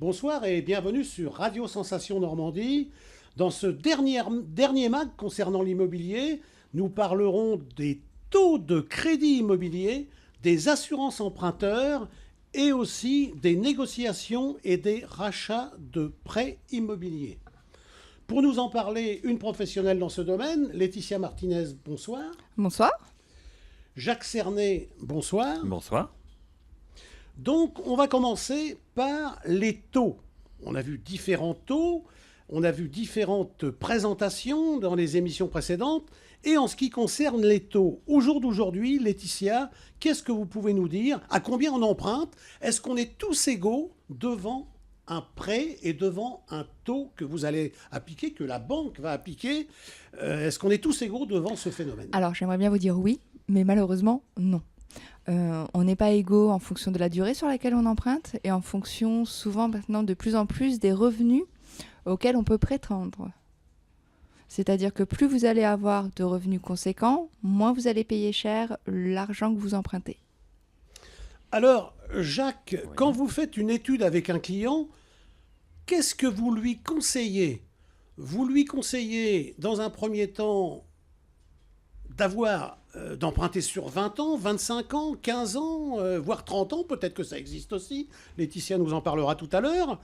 Bonsoir et bienvenue sur Radio Sensation Normandie. Dans ce dernier mag concernant l'immobilier, nous parlerons des taux de crédit immobilier, des assurances emprunteurs et aussi des négociations et des rachats de prêts immobiliers. Pour nous en parler, une professionnelle dans ce domaine, Laetitia Martinez, bonsoir. Bonsoir. Jacques Cernet, bonsoir. Bonsoir. Donc, on va commencer par les taux. On a vu différents taux, on a vu différentes présentations dans les émissions précédentes. Et en ce qui concerne les taux, au jour d'aujourd'hui, Laetitia, qu'est-ce que vous pouvez nous dire? À combien on emprunte? Est-ce qu'on est tous égaux devant un prêt et devant un taux que vous allez appliquer, que la banque va appliquer? Est-ce qu'on est tous égaux devant ce phénomène? Alors, j'aimerais bien vous dire oui, mais malheureusement, non. On n'est pas égaux en fonction de la durée sur laquelle on emprunte et en fonction souvent maintenant de plus en plus des revenus auxquels on peut prétendre. C'est-à-dire que plus vous allez avoir de revenus conséquents, moins vous allez payer cher l'argent que vous empruntez. Alors, Jacques, Oui. quand vous faites une étude avec un client, qu'est-ce que vous lui conseillez? Vous lui conseillez, dans un premier temps, d'emprunter sur 20 ans, 25 ans, 15 ans, voire 30 ans, peut-être que ça existe aussi, Laetitia nous en parlera tout à l'heure,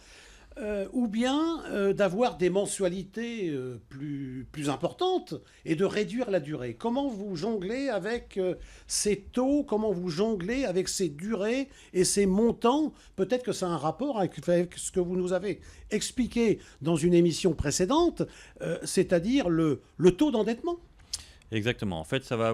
ou bien d'avoir des mensualités plus importantes et de réduire la durée. Comment vous jonglez avec ces taux, comment vous jonglez avec ces durées et ces montants? Peut-être que ça a un rapport avec ce que vous nous avez expliqué dans une émission précédente, c'est-à-dire le taux d'endettement. Exactement. En fait, ça va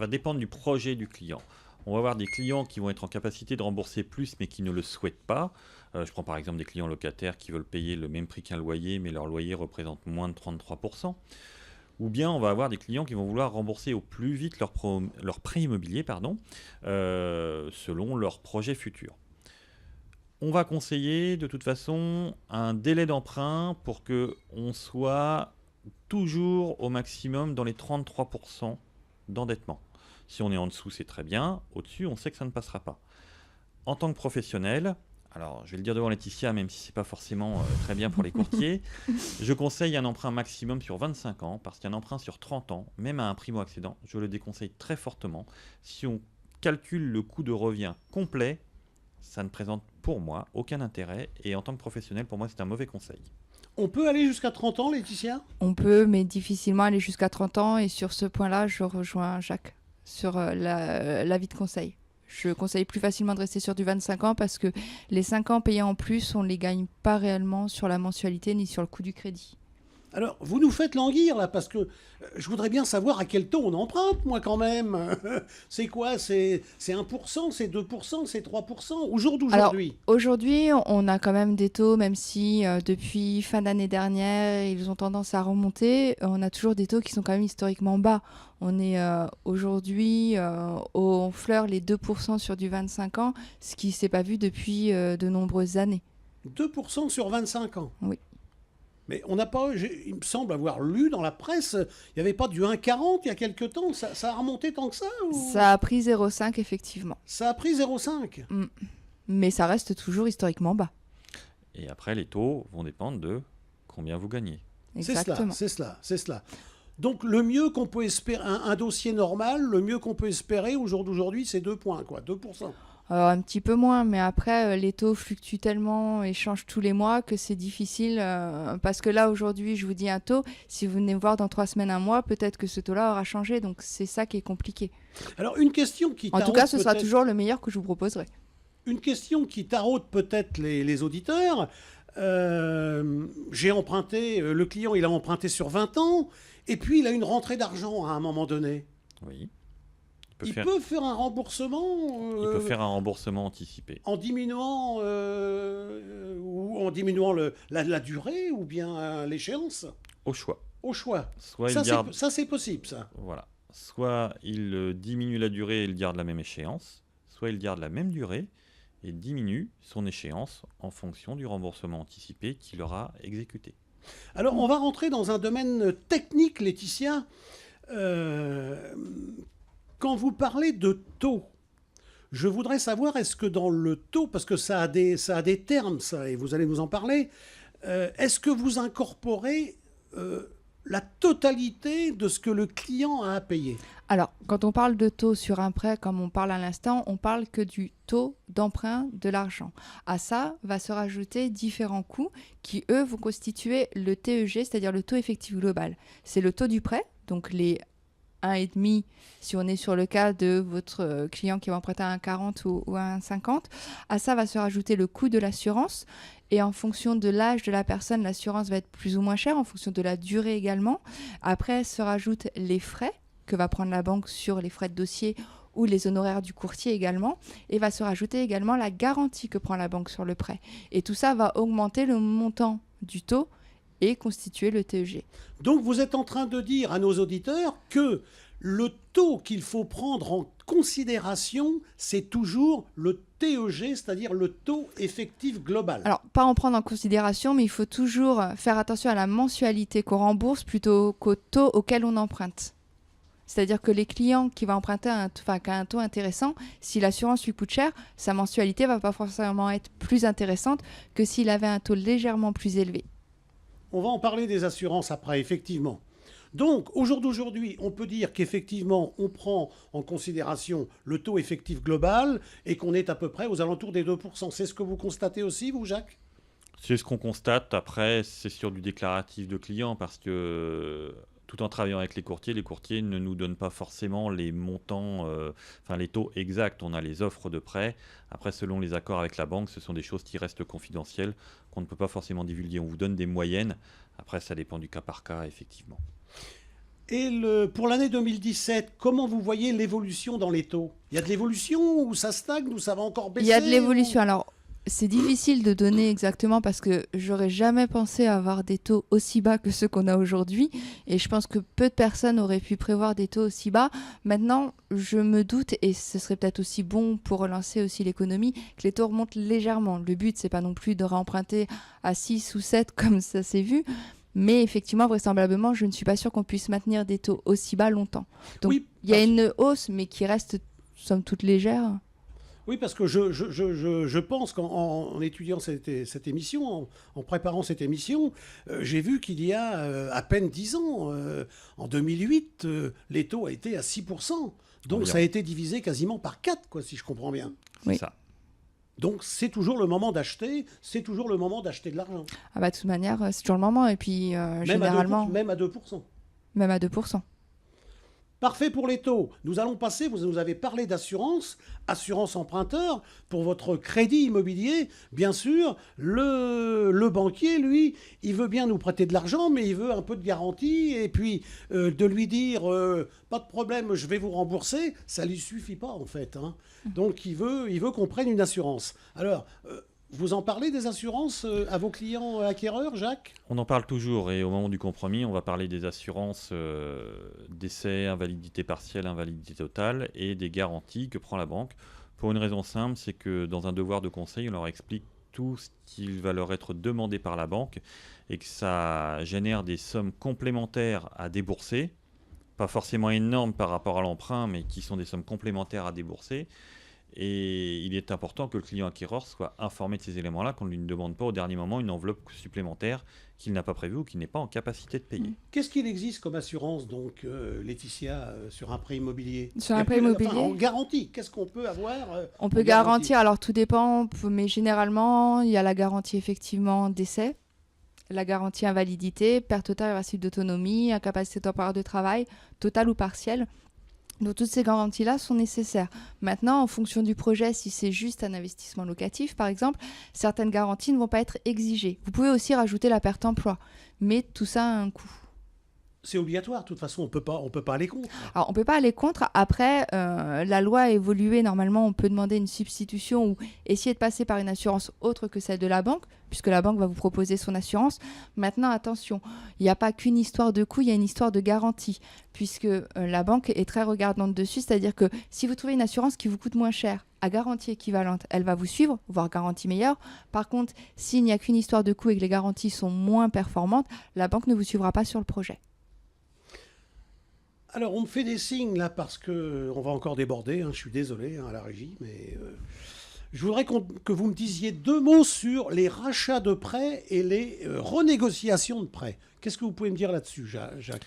dépendre du projet du client. On va avoir des clients qui vont être en capacité de rembourser plus, mais qui ne le souhaitent pas. Je prends par exemple des clients locataires qui veulent payer le même prix qu'un loyer, mais leur loyer représente moins de 33%. Ou bien on va avoir des clients qui vont vouloir rembourser au plus vite leur prêt immobilier, selon leur projet futur. On va conseiller de toute façon un délai d'emprunt pour qu'on soit toujours au maximum dans les 33% d'endettement. Si on est en dessous, c'est très bien. Au-dessus, on sait que ça ne passera pas. En tant que professionnel, alors je vais le dire devant Laetitia, même si ce n'est pas forcément très bien pour les courtiers, je conseille un emprunt maximum sur 25 ans, parce qu'un emprunt sur 30 ans, même à un primo-accédant, je le déconseille très fortement. Si on calcule le coût de revient complet, ça ne présente pour moi aucun intérêt, et en tant que professionnel, pour moi, c'est un mauvais conseil. On peut aller jusqu'à 30 ans, Laetitia? On peut, mais difficilement aller jusqu'à 30 ans. Et sur ce point-là, je rejoins Jacques sur l'avis de conseil. Je conseille plus facilement de rester sur du 25 ans parce que les 5 ans payés en plus, on ne les gagne pas réellement sur la mensualité ni sur le coût du crédit. Alors, vous nous faites languir, là, parce que je voudrais bien savoir à quel taux on emprunte, moi, quand même. C'est quoi? C'est 1%, c'est 2%, c'est 3%, au jour d'aujourd'hui? Alors, aujourd'hui, on a quand même des taux, même si depuis fin d'année dernière, ils ont tendance à remonter, on a toujours des taux qui sont quand même historiquement bas. On est aujourd'hui, on fleure les 2% sur du 25 ans, ce qui ne s'est pas vu depuis de nombreuses années. 2% sur 25 ans? Oui. Mais on n'a pas, il me semble avoir lu dans la presse, il n'y avait pas du 1,40 il y a quelque temps. Ça a remonté tant que ça ou... Ça a pris 0,5 effectivement. Ça a pris 0,5. Mais ça reste toujours historiquement bas. Et après, les taux vont dépendre de combien vous gagnez. Exactement. C'est cela. Donc le mieux qu'on peut espérer, un dossier normal, le mieux qu'on peut espérer au jour d'aujourd'hui, c'est 2 points, quoi, 2%. Alors, un petit peu moins, mais après, les taux fluctuent tellement et changent tous les mois que c'est difficile. Parce que là, aujourd'hui, je vous dis un taux. Si vous venez me voir dans 3 semaines, un mois, peut-être que ce taux-là aura changé. Donc, c'est ça qui est compliqué. Alors une question qui En tout taraude cas, ce sera peut-être- toujours le meilleur que je vous proposerai. Une question qui taraude peut-être les auditeurs. J'ai emprunté, le client il a emprunté sur 20 ans, et puis il a une rentrée d'argent à un moment donné. Oui. Il peut faire un remboursement Il peut faire un remboursement anticipé. en diminuant, la durée ou bien l'échéance, Au choix. au choix. Soit Ça, il garde, c'est possible, ça. voilà. Soit il diminue la durée et il garde la même échéance, soit il garde la même durée et diminue son échéance en fonction du remboursement anticipé qu'il aura exécuté. Alors, on va rentrer dans un domaine technique, Laetitia. Quand vous parlez de taux, Je voudrais savoir, est-ce que dans le taux, parce que ça a des termes, ça, et vous allez nous en parler, est-ce que vous incorporez la totalité de ce que le client a à payer? Alors, quand on parle de taux sur un prêt, comme on parle à l'instant, on parle que du taux d'emprunt de l'argent. À ça va se rajouter différents coûts qui, eux, vont constituer le TEG, c'est-à-dire le taux effectif global. C'est le taux du prêt, donc les 1,5 si on est sur le cas de votre client qui va emprunter à 1,40 ou à 1,50. À ça va se rajouter le coût de l'assurance. Et en fonction de l'âge de la personne, l'assurance va être plus ou moins chère, en fonction de la durée également. Après, se rajoutent les frais que va prendre la banque sur les frais de dossier ou les honoraires du courtier également. Et va se rajouter également la garantie que prend la banque sur le prêt. Et tout ça va augmenter le montant du taux et constituer le TEG. Donc vous êtes en train de dire à nos auditeurs que le taux qu'il faut prendre en considération, c'est toujours le TEG, c'est-à-dire le taux effectif global. Alors, pas en prendre en considération, mais il faut toujours faire attention à la mensualité qu'on rembourse plutôt qu'au taux auquel on emprunte. C'est-à-dire que les clients qui vont emprunter qui a un taux intéressant, si l'assurance lui coûte cher, sa mensualité va pas forcément être plus intéressante que s'il avait un taux légèrement plus élevé. On va en parler des assurances après, effectivement. Donc, au jour d'aujourd'hui, on peut dire qu'effectivement, on prend en considération le taux effectif global et qu'on est à peu près aux alentours des 2%. C'est ce que vous constatez aussi, vous, Jacques ? C'est ce qu'on constate. Après, c'est sur du déclaratif de client parce que tout en travaillant avec les courtiers ne nous donnent pas forcément les montants, les taux exacts. On a les offres de prêt. Après, selon les accords avec la banque, ce sont des choses qui restent confidentielles, qu'on ne peut pas forcément divulguer. On vous donne des moyennes. Après, ça dépend du cas par cas, effectivement. Et pour l'année 2017, comment vous voyez l'évolution dans les taux ? Il y a de l'évolution ou ça stagne ou ça va encore baisser ? Il y a de l'évolution. Alors, c'est difficile de donner exactement parce que j'aurais jamais pensé avoir des taux aussi bas que ceux qu'on a aujourd'hui. Et je pense que peu de personnes auraient pu prévoir des taux aussi bas. Maintenant, je me doute, et ce serait peut-être aussi bon pour relancer aussi l'économie, que les taux remontent légèrement. Le but, c'est pas non plus de réemprunter à 6 ou 7 comme ça s'est vu. Mais effectivement, vraisemblablement, je ne suis pas sûre qu'on puisse maintenir des taux aussi bas longtemps. Donc, oui, il y a une hausse, mais qui reste, somme toute, légère. Oui, parce que je pense qu'en étudiant cette émission, en préparant cette émission, j'ai vu qu'il y a à peine 10 ans, en 2008, les taux étaient à 6%. Donc ça a été divisé quasiment par 4, quoi, si je comprends bien. Oui. C'est ça. Donc c'est toujours le moment d'acheter, c'est toujours le moment d'acheter de l'argent. Ah bah, de toute manière, c'est toujours le moment. Et puis, généralement... Même à 2%. Même à 2%. Parfait pour les taux. Nous allons passer, vous nous avez parlé d'assurance, assurance emprunteur, pour votre crédit immobilier. Bien sûr, le banquier, lui, il veut bien nous prêter de l'argent, mais il veut un peu de garantie. Et puis, de lui dire, pas de problème, je vais vous rembourser, ça ne lui suffit pas, en fait. Hein. Donc, il veut qu'on prenne une assurance. Alors... vous en parlez des assurances à vos clients acquéreurs, Jacques ? On en parle toujours et au moment du compromis, on va parler des assurances décès, invalidité partielle, invalidité totale et des garanties que prend la banque. Pour une raison simple, c'est que dans un devoir de conseil, on leur explique tout ce qui va leur être demandé par la banque et que ça génère des sommes complémentaires à débourser, pas forcément énormes par rapport à l'emprunt, mais qui sont des sommes complémentaires à débourser. Et il est important que le client acquéreur soit informé de ces éléments-là, qu'on ne lui demande pas au dernier moment une enveloppe supplémentaire qu'il n'a pas prévue ou qu'il n'est pas en capacité de payer. Qu'est-ce qu'il existe comme assurance, donc, Laetitia, sur un prêt immobilier ? Sur un prêt immobilier, en garantie, qu'est-ce qu'on peut avoir on peut garantir, alors tout dépend, mais généralement, il y a la garantie effectivement décès, la garantie invalidité, perte totale et irréversible d'autonomie, incapacité temporaire de travail, totale ou partielle. Donc toutes ces garanties-là sont nécessaires. Maintenant, en fonction du projet, si c'est juste un investissement locatif, par exemple, certaines garanties ne vont pas être exigées. Vous pouvez aussi rajouter la perte d'emploi, mais tout ça a un coût. C'est obligatoire, de toute façon, on peut pas aller contre. Alors, on ne peut pas aller contre. Après, la loi a évolué. Normalement, on peut demander une substitution ou essayer de passer par une assurance autre que celle de la banque, puisque la banque va vous proposer son assurance. Maintenant, attention, il n'y a pas qu'une histoire de coût, il y a une histoire de garantie, puisque la banque est très regardante dessus. C'est-à-dire que si vous trouvez une assurance qui vous coûte moins cher, à garantie équivalente, elle va vous suivre, voire garantie meilleure. Par contre, s'il n'y a qu'une histoire de coût et que les garanties sont moins performantes, la banque ne vous suivra pas sur le projet. Alors, on me fait des signes là parce que on va encore déborder. Je suis désolé à la régie, mais je voudrais que vous me disiez 2 mots sur les rachats de prêts et les renégociations de prêts. Qu'est-ce que vous pouvez me dire là-dessus, Jacques?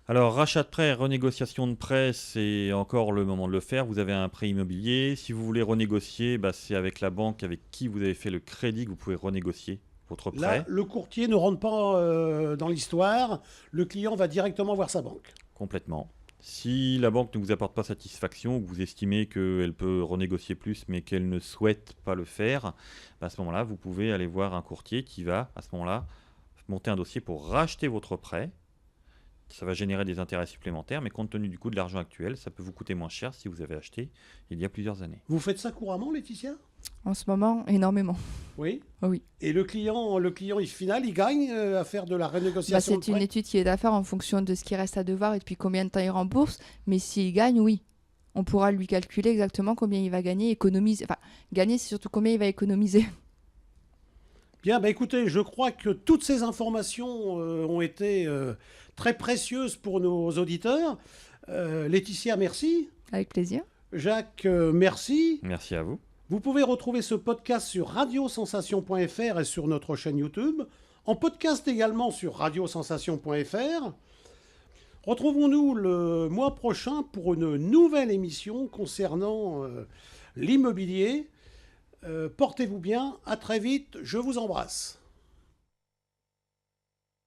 Alors, rachat de prêt, renégociation de prêt, c'est encore le moment de le faire. Vous avez un prêt immobilier. Si vous voulez renégocier, c'est avec la banque avec qui vous avez fait le crédit que vous pouvez renégocier votre prêt. Là, le courtier ne rentre pas dans l'histoire. Le client va directement voir sa banque. Complètement. Si la banque ne vous apporte pas satisfaction ou que vous estimez qu'elle peut renégocier plus mais qu'elle ne souhaite pas le faire, à ce moment-là, vous pouvez aller voir un courtier qui va, à ce moment-là, monter un dossier pour racheter votre prêt. Ça va générer des intérêts supplémentaires, mais compte tenu du coût de l'argent actuel, ça peut vous coûter moins cher si vous avez acheté il y a plusieurs années. Vous faites ça couramment, Laetitia? En ce moment, énormément. Oui. Oui. Et le client final, il gagne à faire de la renégociation de C'est une prêt? étude qui est à faire en fonction de ce qui reste à devoir et depuis combien de temps il rembourse. Mais s'il gagne, oui. On pourra lui calculer exactement combien il va gagner, économiser. Enfin, gagner, c'est surtout combien il va économiser. Bien, écoutez, je crois que toutes ces informations ont été très précieuses pour nos auditeurs. Laetitia, merci. Avec plaisir. Jacques, merci. Merci à vous. Vous pouvez retrouver ce podcast sur radiosensation.fr et sur notre chaîne YouTube. En podcast également sur radiosensation.fr. Retrouvons-nous le mois prochain pour une nouvelle émission concernant l'immobilier. Portez-vous bien, à très vite, je vous embrasse.